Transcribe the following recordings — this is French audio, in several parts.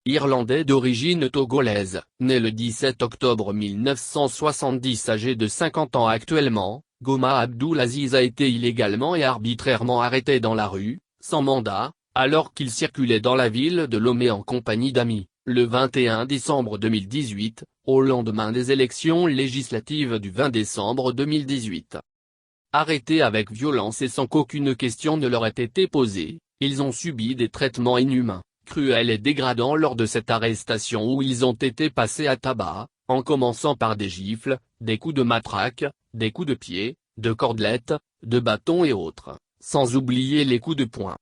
Irlandais d'origine togolaise, né le 17 octobre 1970 âgé de 50 ans actuellement, Goma Abdulaziz a été illégalement et arbitrairement arrêté dans la rue, sans mandat, alors qu'il circulait dans la ville de Lomé en compagnie d'amis, le 21 décembre 2018, au lendemain des élections législatives du 20 décembre 2018. Arrêtés avec violence et sans qu'aucune question ne leur ait été posée, ils ont subi des traitements inhumains, cruels et dégradants lors de cette arrestation où ils ont été passés à tabac, en commençant par des gifles, des coups de matraque, des coups de pied, de cordelettes, de bâtons et autres, sans oublier les coups de poing.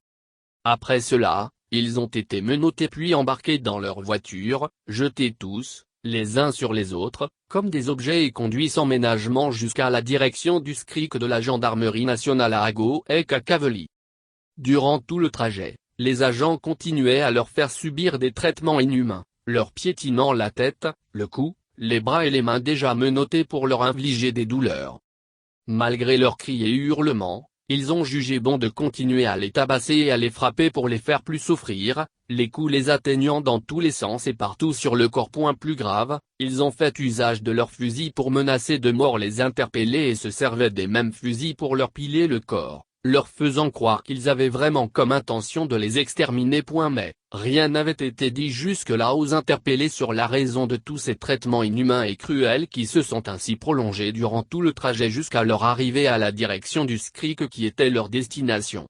Après cela, ils ont été menottés puis embarqués dans leur voiture, jetés tous, les uns sur les autres, comme des objets et conduits sans ménagement jusqu'à la direction du SCRIC de la gendarmerie nationale à Ago et Kakaveli. Durant tout le trajet, les agents continuaient à leur faire subir des traitements inhumains, leur piétinant la tête, le cou, les bras et les mains déjà menottés pour leur infliger des douleurs. Malgré leurs cris et hurlements, ils ont jugé bon de continuer à les tabasser et à les frapper pour les faire plus souffrir, les coups les atteignant dans tous les sens et partout sur le corps. Point plus grave, ils ont fait usage de leurs fusils pour menacer de mort les interpellés et se servaient des mêmes fusils pour leur piler le corps, leur faisant croire qu'ils avaient vraiment comme intention de les exterminer. Mais, rien n'avait été dit jusque-là aux interpellés sur la raison de tous ces traitements inhumains et cruels qui se sont ainsi prolongés durant tout le trajet jusqu'à leur arrivée à la direction du SCRIC qui était leur destination.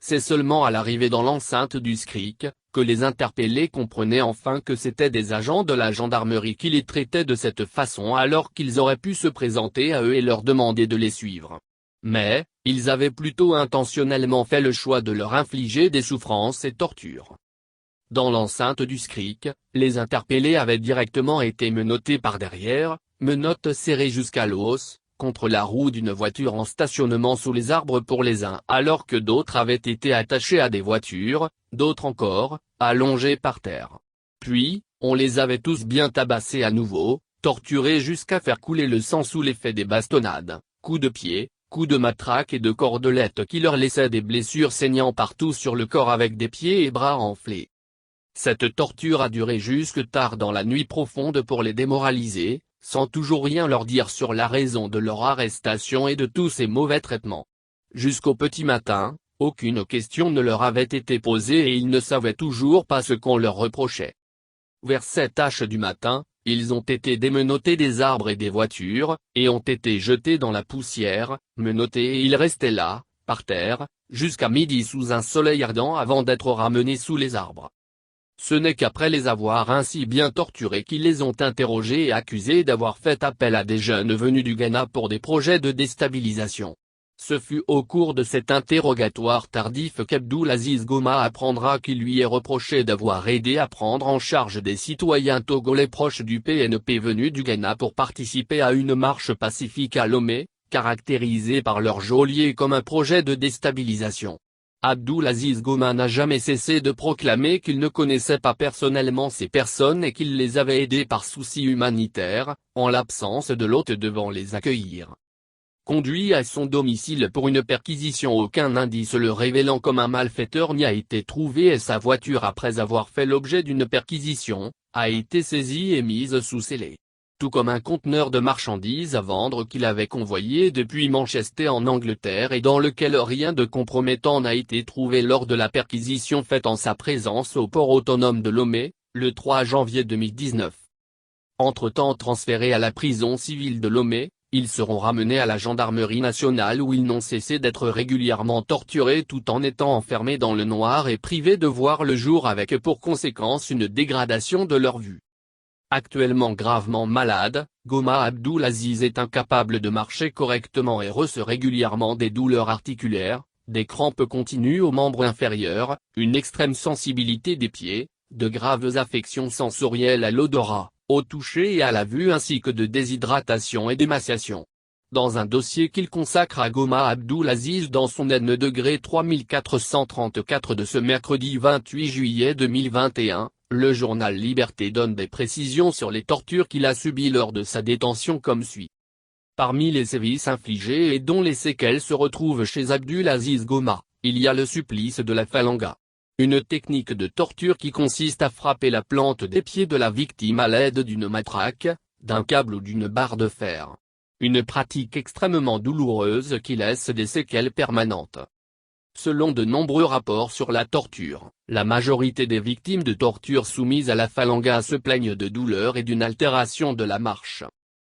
C'est seulement à l'arrivée dans l'enceinte du SCRIC, que les interpellés comprenaient enfin que c'étaient des agents de la gendarmerie qui les traitaient de cette façon alors qu'ils auraient pu se présenter à eux et leur demander de les suivre. Mais, ils avaient plutôt intentionnellement fait le choix de leur infliger des souffrances et tortures. Dans l'enceinte du SCRIC, les interpellés avaient directement été menottés par derrière, menottes serrées jusqu'à l'os, contre la roue d'une voiture en stationnement sous les arbres pour les uns alors que d'autres avaient été attachés à des voitures, d'autres encore, allongés par terre. Puis, on les avait tous bien tabassés à nouveau, torturés jusqu'à faire couler le sang sous l'effet des bastonnades, coups de pied, coups de matraque et de cordelettes qui leur laissaient des blessures saignant partout sur le corps avec des pieds et bras enflés. Cette torture a duré jusque tard dans la nuit profonde pour les démoraliser, sans toujours rien leur dire sur la raison de leur arrestation et de tous ces mauvais traitements. Jusqu'au petit matin, aucune question ne leur avait été posée et ils ne savaient toujours pas ce qu'on leur reprochait. Vers 7h du matin, ils ont été démenottés des arbres et des voitures, et ont été jetés dans la poussière, menottés et ils restaient là, par terre, jusqu'à midi sous un soleil ardent avant d'être ramenés sous les arbres. Ce n'est qu'après les avoir ainsi bien torturés qu'ils les ont interrogés et accusés d'avoir fait appel à des jeunes venus du Ghana pour des projets de déstabilisation. Ce fut au cours de cet interrogatoire tardif qu'Abdulaziz Goma apprendra qu'il lui est reproché d'avoir aidé à prendre en charge des citoyens togolais proches du PNP venus du Ghana pour participer à une marche pacifique à Lomé, caractérisée par leur geôlier comme un projet de déstabilisation. Abdulaziz Goma n'a jamais cessé de proclamer qu'il ne connaissait pas personnellement ces personnes et qu'il les avait aidés par souci humanitaire, en l'absence de l'hôte devant les accueillir. Conduit à son domicile pour une perquisition, aucun indice le révélant comme un malfaiteur n'y a été trouvé et sa voiture après avoir fait l'objet d'une perquisition, a été saisie et mise sous scellé. Tout comme un conteneur de marchandises à vendre qu'il avait convoyé depuis Manchester en Angleterre et dans lequel rien de compromettant n'a été trouvé lors de la perquisition faite en sa présence au port autonome de Lomé, le 3 janvier 2019. Entre-temps transférés à la prison civile de Lomé, ils seront ramenés à la gendarmerie nationale où ils n'ont cessé d'être régulièrement torturés tout en étant enfermés dans le noir et privés de voir le jour avec pour conséquence une dégradation de leur vue. Actuellement gravement malade, Goma Abdulaziz est incapable de marcher correctement et ressent régulièrement des douleurs articulaires, des crampes continues aux membres inférieurs, une extrême sensibilité des pieds, de graves affections sensorielles à l'odorat, au toucher et à la vue ainsi que de déshydratation et d'émaciation. Dans un dossier qu'il consacre à Goma Abdulaziz dans son N° 3434 de ce mercredi 28 juillet 2021, le journal Liberté donne des précisions sur les tortures qu'il a subies lors de sa détention comme suit. Parmi les sévices infligés et dont les séquelles se retrouvent chez Abdulaziz Goma, il y a le supplice de la falanga. Une technique de torture qui consiste à frapper la plante des pieds de la victime à l'aide d'une matraque, d'un câble ou d'une barre de fer. Une pratique extrêmement douloureuse qui laisse des séquelles permanentes. Selon de nombreux rapports sur la torture, la majorité des victimes de torture soumises à la falanga se plaignent de douleurs et d'une altération de la marche.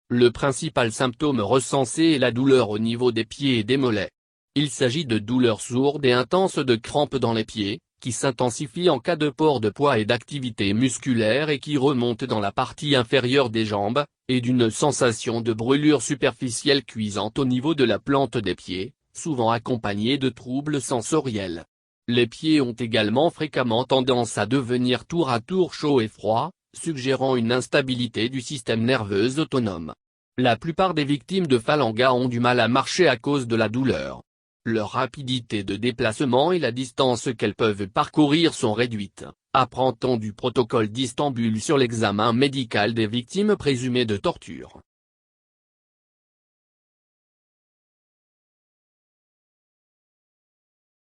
Le principal symptôme recensé est la douleur au niveau des pieds et des mollets. Il s'agit de douleurs sourdes et intenses de crampes dans les pieds, qui s'intensifient en cas de port de poids et d'activité musculaire et qui remontent dans la partie inférieure des jambes, et d'une sensation de brûlure superficielle cuisante au niveau de la plante des pieds, souvent accompagnée de troubles sensoriels. Les pieds ont également fréquemment tendance à devenir tour à tour chauds et froids, suggérant une instabilité du système nerveux autonome. La plupart des victimes de falanga ont du mal à marcher à cause de la douleur. Leur rapidité de déplacement et la distance qu'elles peuvent parcourir sont réduites, apprend-on du protocole d'Istanbul sur l'examen médical des victimes présumées de torture.